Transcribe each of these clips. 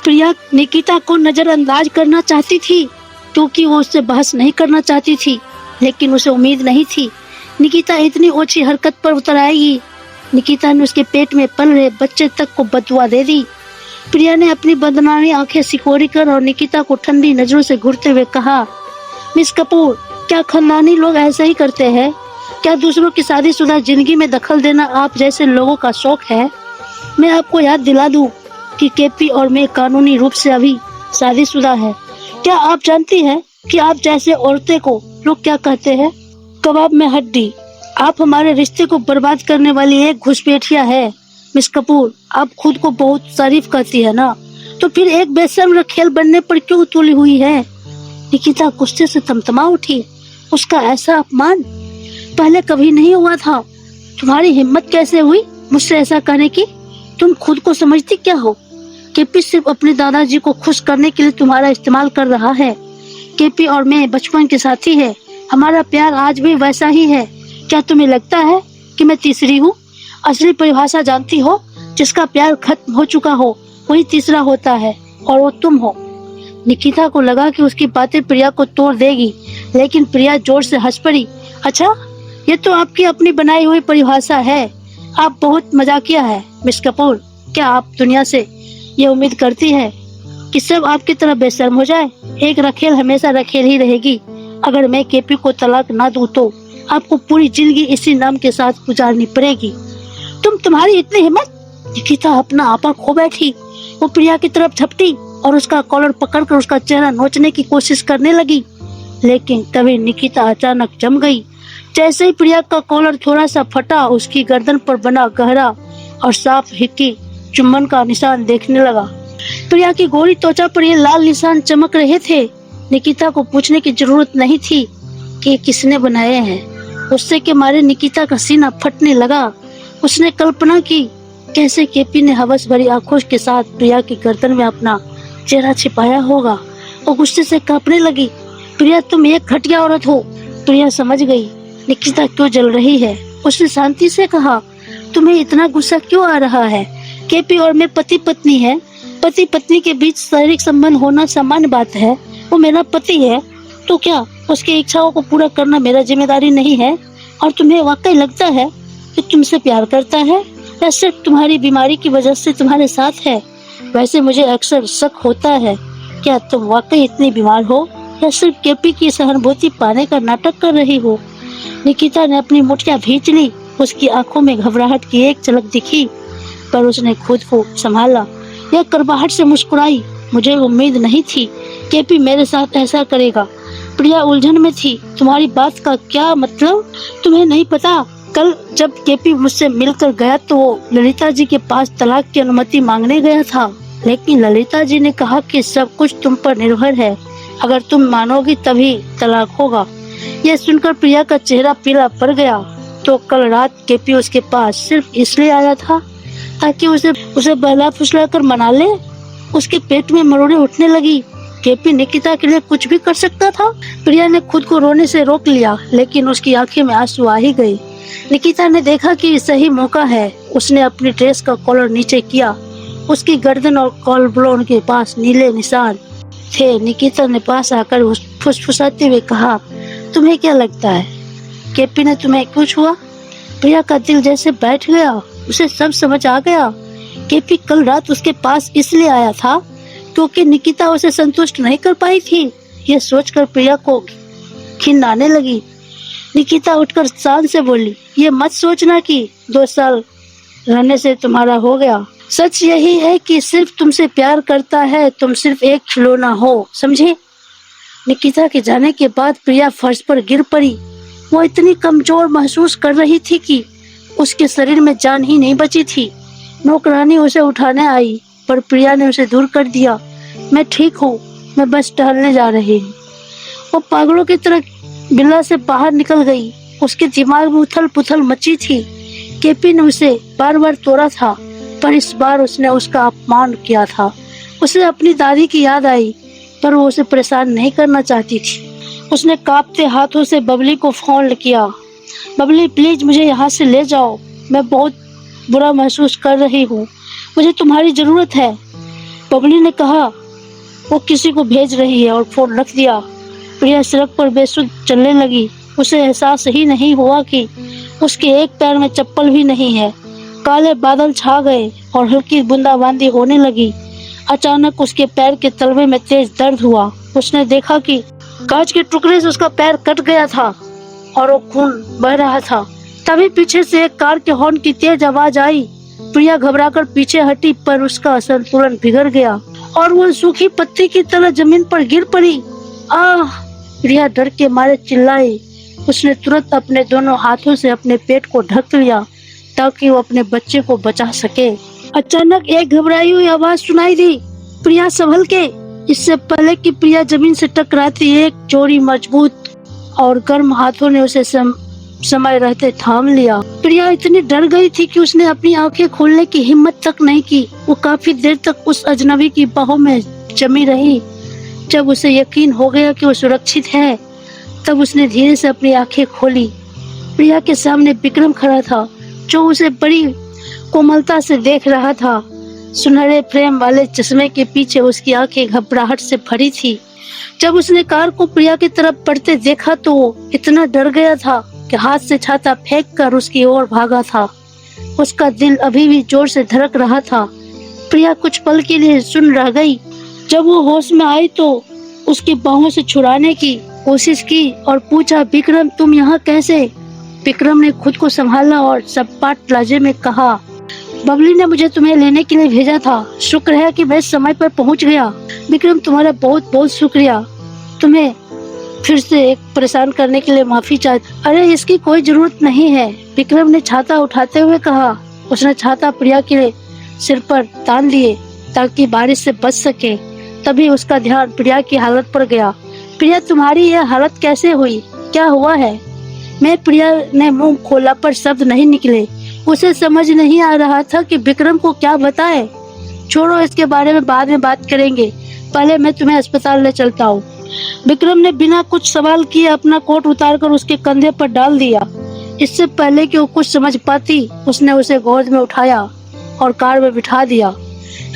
प्रिया निकिता को नजरअंदाज करना चाहती थी क्योंकि वो उससे बहस नहीं करना चाहती थी, लेकिन उसे उम्मीद नहीं थी निकिता इतनी ओछी हरकत पर उतर आएगी। निकिता ने उसके पेट में पल रहे बच्चे तक को बददुआ दे दी। प्रिया ने अपनी बदनामी आंखें सिकोड़ी कर और निकिता को ठंडी नजरों से घूरते हुए कहा, मिस कपूर, क्या खानदानी लोग ऐसे ही करते हैं? क्या दूसरों की शादीशुदा जिंदगी में दखल देना आप जैसे लोगों का शौक है? मैं आपको याद दिला दूं कि केपी और मैं कानूनी रूप से अभी शादीशुदा है। क्या आप जानती हैं कि आप जैसे औरतें को लोग क्या कहते हैं? कबाब में हड्डी। आप हमारे रिश्ते को बर्बाद करने वाली एक घुसपैठिया है। मिस कपूर, आप खुद को बहुत शरीफ कहती है ना, तो फिर एक बेशर्म रखेल बनने पर क्यों तुली हुई है? निकिता गुस्से से तमतमा उठी। उसका ऐसा अपमान पहले कभी नहीं हुआ था। तुम्हारी हिम्मत कैसे हुई मुझसे ऐसा कहने की? तुम खुद को समझती क्या हो? केपी सिर्फ अपने दादाजी को खुश करने के लिए तुम्हारा इस्तेमाल कर रहा है। केपी और मैं बचपन के साथी है। हमारा प्यार आज भी वैसा ही है। क्या तुम्हें लगता है कि मैं तीसरी हूँ? असली परिभाषा जानती हो? जिसका प्यार खत्म हो चुका हो वही तीसरा होता है, और वो तुम हो। निकिता को लगा कि उसकी बातें प्रिया को तोड़ देगी, लेकिन प्रिया जोर से हंस पड़ी। अच्छा, ये तो आपकी अपनी बनाई हुई परिभाषा है। आप बहुत मजाकिया है मिस कपूर। क्या आप दुनिया से ये उम्मीद करती है कि सब आपकी तरह बेशर्म हो जाए? एक रखेल हमेशा रखेल ही रहेगी। अगर मैं केपी को तलाक ना दूं तो आपको पूरी जिंदगी इसी नाम के साथ गुजारनी पड़ेगी। तुम्हारी इतनी हिम्मत? निकिता अपना आपा खो बैठी। वो प्रिया की तरफ झपटी और उसका कॉलर पकड़कर उसका चेहरा नोचने की कोशिश करने लगी, लेकिन तभी निकिता अचानक जम गई। जैसे ही प्रिया का कॉलर थोड़ा सा फटा, उसकी गर्दन पर बना गहरा और साफ हिक्की चुम्बन का निशान देखने लगा। प्रिया की गोरी त्वचा पर ये लाल निशान चमक रहे थे। निकिता को पूछने की जरूरत नहीं थी कि किसने बनाए हैं। गुस्से के मारे निकिता का सीना फटने लगा। उसने कल्पना की कैसे केपी ने हवस भरी आंखों के साथ प्रिया की गर्दन में अपना चेहरा छिपाया होगा। वो गुस्से से कांपने लगी। प्रिया, तुम एक घटिया औरत हो। प्रिया समझ गई निकिता क्यों जल रही है। उसने शांति से कहा, तुम्हें इतना गुस्सा क्यों आ रहा है? केपी और मैं पति पत्नी है। पति पत्नी के बीच शारीरिक संबंध होना सामान्य बात है। वो मेरा पति है, तो क्या उसकी इच्छाओं को पूरा करना मेरा जिम्मेदारी नहीं है? और तुम्हें वाकई लगता है कि तुमसे प्यार करता है, या सिर्फ तुम्हारी बीमारी की वजह से तुम्हारे साथ है? वैसे मुझे अक्सर शक होता है, क्या तुम वाकई इतनी बीमार हो, या सिर्फ केपी की सहानुभूति पाने का नाटक कर रही हो? निकिता ने अपनी मुठ्ठियां भींच ली। उसकी आंखों में घबराहट की एक झलक दिखी, पर उसने खुद को संभाला। यह करवाहट से मुस्कुराई। मुझे उम्मीद नहीं थी केपी मेरे साथ ऐसा करेगा। प्रिया उलझन में थी। तुम्हारी बात का क्या मतलब? तुम्हें नहीं पता, कल जब केपी मुझसे मिलकर गया तो वो ललिता जी के पास तलाक की अनुमति मांगने गया था, लेकिन ललिता जी ने कहा कि सब कुछ तुम पर निर्भर है। अगर तुम मानोगी तभी तलाक होगा। यह सुनकर प्रिया का चेहरा पीला पड़ गया। तो कल रात केपी उसके पास सिर्फ इसलिए आया था ताकि उसे बहला फुसला कर मना ले? उसके पेट में मरोड़े उठने लगी। केपी निकिता के लिए कुछ भी कर सकता था। प्रिया ने खुद को रोने से रोक लिया, लेकिन उसकी आंखें में आंसू आ ही गए। निकिता ने देखा कि सही मौका है। उसने अपनी ड्रेस का कॉलर नीचे किया। उसकी गर्दन और कॉलर के पास नीले निशान थे। निकिता ने पास आकर फुसफुसाते हुए कहा, तुम्हें क्या लगता है केपी ने तुम्हें क्यों छुआ? प्रिया का दिल जैसे बैठ गया। उसे सब समझ आ गया। केपी कल रात उसके पास इसलिए आया था क्योंकि निकिता उसे संतुष्ट नहीं कर पाई थी। यह सोचकर प्रिया को घिन आने लगी। निकिता उठकर शान से बोली, ये मत सोचना कि 2 साल रहने से तुम्हारा हो गया। सच यही है कि सिर्फ तुमसे प्यार करता है। तुम सिर्फ एक खिलौना हो, समझे? निकिता के जाने के बाद प्रिया फर्श पर गिर पड़ी। वो इतनी कमजोर महसूस कर रही थी कि उसके शरीर में जान ही नहीं बची थी। नौकरानी उसे उठाने आई, पर प्रिया ने उसे दूर कर दिया। मैं ठीक हूँ, मैं बस टहलने जा रही हूँ। वो पागलों की तरह बिल्ला से बाहर निकल गई। उसके दिमाग में उथल पुथल मची थी। केपी ने उसे बार बार तोड़ा था, पर इस बार उसने उसका अपमान किया था। उसे अपनी दादी की याद आई, पर वो उसे परेशान नहीं करना चाहती थी। उसने कांपते हाथों से बबली को फोन किया। बबली, प्लीज मुझे यहाँ से ले जाओ। मैं बहुत बुरा महसूस कर रही हूँ। मुझे तुम्हारी जरूरत है। बबली ने कहा वो किसी को भेज रही है और फोन रख दिया। प्रिया सड़क पर बेसुध चलने लगी। उसे एहसास ही नहीं हुआ कि उसके एक पैर में चप्पल भी नहीं है। काले बादल छा गए और हल्की बूंदाबांदी होने लगी। अचानक उसके पैर के तलवे में तेज दर्द हुआ। उसने देखा कि कांच के टुकड़े से उसका पैर कट गया था और वो खून बह रहा था। तभी पीछे से एक कार के हॉर्न की तेज आवाज आई। प्रिया घबराकर पीछे हटी, पर उसका संतुलन बिगड़ गया और वो सूखी पत्ती की तरह जमीन पर गिर पड़ी। आह! प्रिया डर के मारे चिल्लाई। उसने तुरंत अपने दोनों हाथों से अपने पेट को ढक लिया ताकि वो अपने बच्चे को बचा सके। अचानक एक घबराई हुई आवाज सुनाई दी। प्रिया संभल के। इससे पहले कि प्रिया जमीन से टकराती, एक जोड़ी मजबूत और गर्म हाथों ने उसे समय रहते थाम लिया। प्रिया इतनी डर गई थी कि उसने अपनी आंखें खोलने की हिम्मत तक नहीं की। वो काफी देर तक उस अजनबी की बाहों में जमी रही। जब उसे यकीन हो गया कि वो सुरक्षित है, तब उसने धीरे से अपनी आंखें खोली। प्रिया के सामने विक्रम खड़ा था, जो उसे बड़ी कोमलता से देख रहा था। सुनहरे फ्रेम वाले चश्मे के पीछे उसकी आंखें घबराहट से भरी थी। जब उसने कार को प्रिया की तरफ बढ़ते देखा तो वो इतना डर गया था कि हाथ से छाता फेंककर उसकी ओर भागा था। उसका दिल अभी भी जोर से धड़क रहा था। प्रिया कुछ पल के लिए सुन रह गई। जब वो होश में आई तो उसकी बाहों से छुड़ाने की कोशिश की और पूछा, विक्रम तुम यहाँ कैसे? विक्रम ने खुद को संभाला और सपाट लहजे में कहा, बबली ने मुझे तुम्हें लेने के लिए भेजा था। शुक्र है कि मैं समय पर पहुंच गया। विक्रम तुम्हारा बहुत बहुत शुक्रिया। तुम्हें फिर से एक परेशान करने के लिए माफी चाहती। अरे इसकी कोई जरूरत नहीं है, विक्रम ने छाता उठाते हुए कहा। उसने छाता प्रिया के सिर पर तान लिए ताकि बारिश से बच सके। तभी उसका ध्यान प्रिया की हालत पर गया। प्रिया तुम्हारी यह हालत कैसे हुई? क्या हुआ है? प्रिया ने मुंह खोला पर शब्द नहीं निकले। उसे समझ नहीं आ रहा था कि विक्रम को क्या बताए। छोड़ो, इसके बारे में बाद में बात करेंगे, पहले मैं तुम्हें अस्पताल ले चलता हूँ। विक्रम ने बिना कुछ सवाल किए अपना कोट उतारकर उसके कंधे पर डाल दिया। इससे पहले कि वो कुछ समझ पाती, उसने उसे गोद में उठाया और कार में बिठा दिया।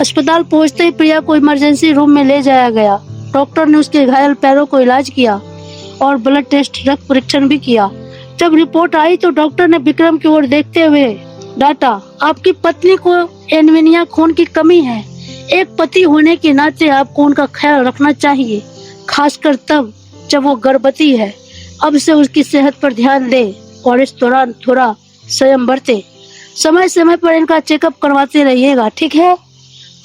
अस्पताल पहुंचते ही प्रिया को इमरजेंसी रूम में ले जाया गया। डॉक्टर ने उसके घायल पैरों को इलाज किया और ब्लड टेस्ट, रक्त परीक्षण भी किया। जब रिपोर्ट आई तो डॉक्टर ने विक्रम की ओर देखते हुए डांटा, आपकी पत्नी को एनीमिया, खून की कमी है। एक पति होने के नाते आपको उनका ख्याल रखना चाहिए, खासकर तब जब वो गर्भवती है। अब से उसकी सेहत पर ध्यान दे और इस दौरान थोड़ा संयम बरते। समय समय पर इनका चेकअप करवाते रहिएगा, ठीक है?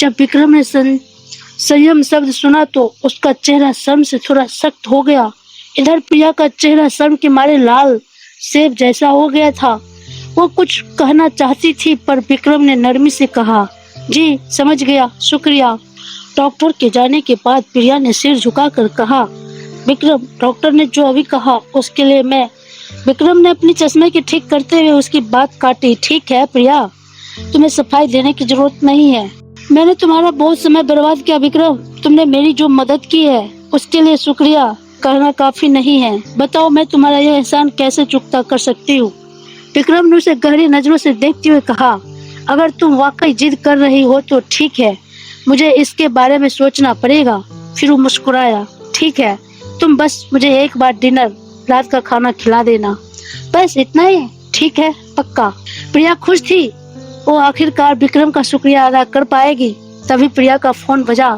जब विक्रम ने संयम शब्द सुना तो उसका चेहरा शर्म से थोड़ा सख्त हो गया। इधर प्रिया का चेहरा शर्म के मारे लाल सेब जैसा हो गया था। वो कुछ कहना चाहती थी पर विक्रम ने नरमी से कहा, जी समझ गया, शुक्रिया। डॉक्टर के जाने के बाद प्रिया ने सिर झुकाकर कहा, विक्रम, डॉक्टर ने जो अभी कहा उसके लिए मैं। विक्रम ने अपनी चश्मे की ठीक करते हुए उसकी बात काटी। ठीक है प्रिया, तुम्हें सफाई देने की जरूरत नहीं है। मैंने तुम्हारा बहुत समय बर्बाद किया विक्रम। तुमने मेरी जो मदद की है उसके लिए शुक्रिया कहना काफी नहीं है। बताओ मैं तुम्हारा यह एहसान कैसे चुकता कर सकती हूँ? विक्रम ने उसे गहरी नजरों से देखते हुए कहा, अगर तुम वाकई जिद कर रही हो तो ठीक है, मुझे इसके बारे में सोचना पड़ेगा। फिर वो मुस्कुराया, ठीक है, तुम बस मुझे एक बार डिनर, रात का खाना खिला देना, बस इतना ही। ठीक है, पक्का। प्रिया खुश थी, वो आखिरकार विक्रम का शुक्रिया अदा कर पाएगी। तभी प्रिया का फोन बजा।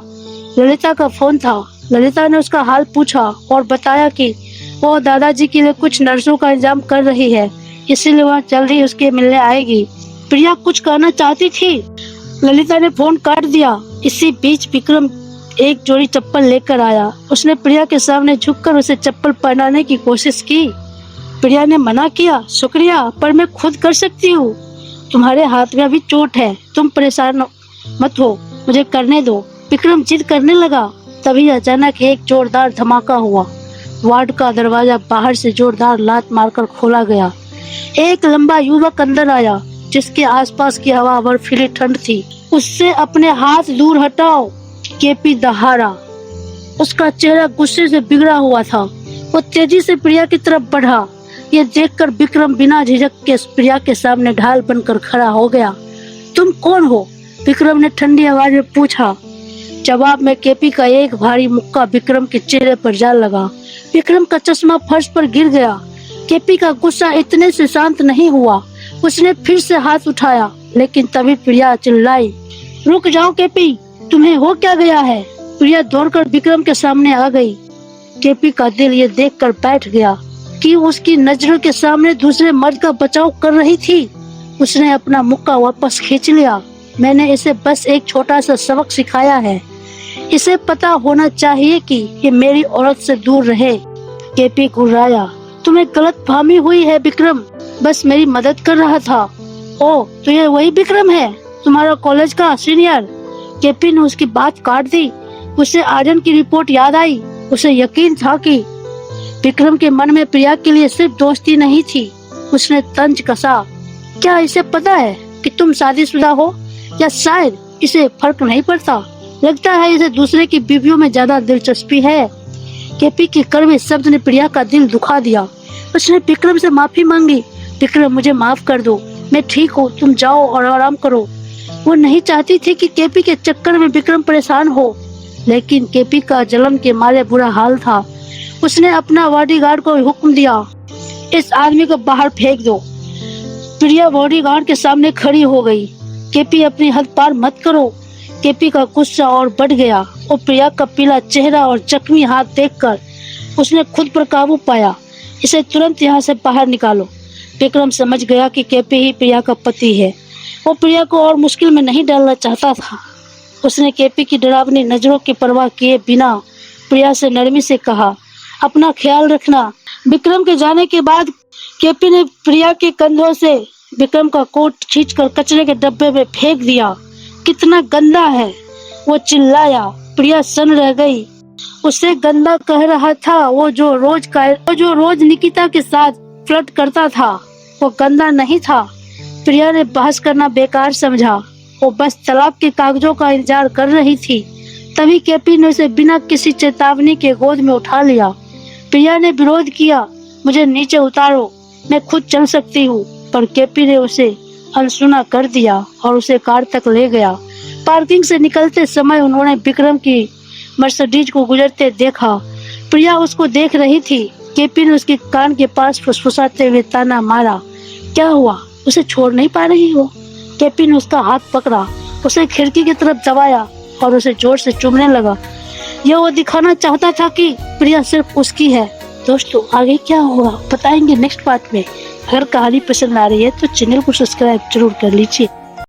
ललिता का फोन था। ललिता ने उसका हाल पूछा और बताया कि वो दादाजी के लिए कुछ नर्सों का इंतजाम कर रही है, इसीलिए वह जल्दी उसके मिलने आएगी। प्रिया कुछ कहना चाहती थी, ललिता ने फोन काट दिया। इसी बीच विक्रम एक जोड़ी चप्पल लेकर आया। उसने प्रिया के सामने झुककर उसे चप्पल पहनाने की कोशिश की। प्रिया ने मना किया, शुक्रिया, पर मैं खुद कर सकती हूँ। तुम्हारे हाथ में अभी चोट है, तुम परेशान मत हो, मुझे करने दो। विक्रम जिद करने लगा। तभी अचानक एक जोरदार धमाका हुआ। वार्ड का दरवाजा बाहर से जोरदार लात मारकर खोला गया। एक लंबा युवक अंदर आया, जिसके आसपास की हवा बर्फीली ठंड थी। उससे अपने हाथ दूर हटाओ, केपी दहाड़ा। उसका चेहरा गुस्से से बिगड़ा हुआ था। वो तेजी से प्रिया की तरफ बढ़ा। ये देखकर विक्रम बिना झिझक के प्रिया के सामने ढाल बनकर खड़ा हो गया। तुम कौन हो? विक्रम ने ठंडी आवाज में पूछा। जवाब में केपी का एक भारी मुक्का विक्रम के चेहरे पर जा लगा। विक्रम का चश्मा फर्श पर गिर गया। केपी का गुस्सा इतने से शांत नहीं हुआ। उसने फिर से हाथ उठाया, लेकिन तभी प्रिया चिल्लाई, रुक जाओ केपी, तुम्हें हो क्या गया है? प्रिया दौड़कर विक्रम के सामने आ गई। केपी का दिल ये देखकर बैठ गया कि उसकी नजरों के सामने दूसरे मर्द का बचाव कर रही थी। उसने अपना मुक्का वापस खींच लिया। मैंने इसे बस एक छोटा सा सबक सिखाया है। इसे पता होना चाहिए कि ये मेरी औरत से दूर रहे। केपी घुर्राया, तुम्हें गलतफहमी हुई है विक्रम, बस मेरी मदद कर रहा था। ओ, तो ये वही विक्रम है, तुम्हारा कॉलेज का सीनियर? केपी ने उसकी बात काट दी। उसे आर्यन की रिपोर्ट याद आई। उसे यकीन था कि विक्रम के मन में प्रिया के लिए सिर्फ दोस्ती नहीं थी। उसने तंज कसा, क्या इसे पता है कि तुम शादीशुदा हो? या शायद इसे फर्क नहीं पड़ता? लगता है इसे दूसरे की बीवियों में ज्यादा दिलचस्पी है। केपी के कड़वे शब्द ने प्रिया का दिल दुखा दिया। उसने विक्रम से माफी मांगी। विक्रम, मुझे माफ कर दो, मैं ठीक हूँ, तुम जाओ और आराम करो। वो नहीं चाहती थी कि केपी के चक्कर में विक्रम परेशान हो, लेकिन केपी का जलन के मारे बुरा हाल था। उसने अपना बॉडीगार्ड को हुक्म दिया, इस आदमी को बाहर फेंक दो। प्रिया बॉडीगार्ड के सामने खड़ी हो गई। केपी, अपनी हद पार मत करो। केपी का गुस्सा और बढ़ गया और प्रिया का पीला चेहरा और जख्मी हाथ देखकर उसने खुद पर काबू पाया। इसे तुरंत यहाँ से बाहर निकालो। विक्रम समझ गया कि केपी ही प्रिया का पति है। वो प्रिया को और मुश्किल में नहीं डालना चाहता था। उसने केपी की डरावनी नजरों की परवाह किए बिना प्रिया से नरमी से कहा, अपना ख्याल रखना। विक्रम के जाने के बाद केपी ने प्रिया के कंधों से विक्रम का कोट खींचकर कचरे के डब्बे में फेंक दिया। कितना गंदा है, वो चिल्लाया। प्रिया सन्न रह गई। उसे गंदा कह रहा था वो जो रोज निकिता के साथ फ्लर्ट करता था, वो गंदा नहीं था। प्रिया ने बहस करना बेकार समझा। वो बस तलाक के कागजों का इंतजार कर रही थी। तभी केपी ने उसे बिना किसी चेतावनी के गोद में उठा लिया। प्रिया ने विरोध किया, मुझे नीचे उतारो, मैं खुद चल सकती हूँ, पर केपी ने उसे अनसुना कर दिया और उसे कार तक ले गया। पार्किंग से निकलते समय उन्होंने विक्रम की मर्सिडीज को गुजरते देखा। प्रिया उसको देख रही थी। केपी ने उसके कान के पास फुसफुसाते हुए ताना मारा, क्या हुआ, उसे छोड़ नहीं पा रही हो? केपी ने उसका हाथ पकड़ा, उसे खिड़की की तरफ दबाया और उसे जोर से चूमने लगा। यह वो दिखाना चाहता था कि प्रिया सिर्फ उसकी है। दोस्तों, आगे क्या होगा बताएंगे नेक्स्ट पार्ट में। अगर कहानी पसंद आ रही है तो चैनल को सब्सक्राइब जरूर कर लीजिए।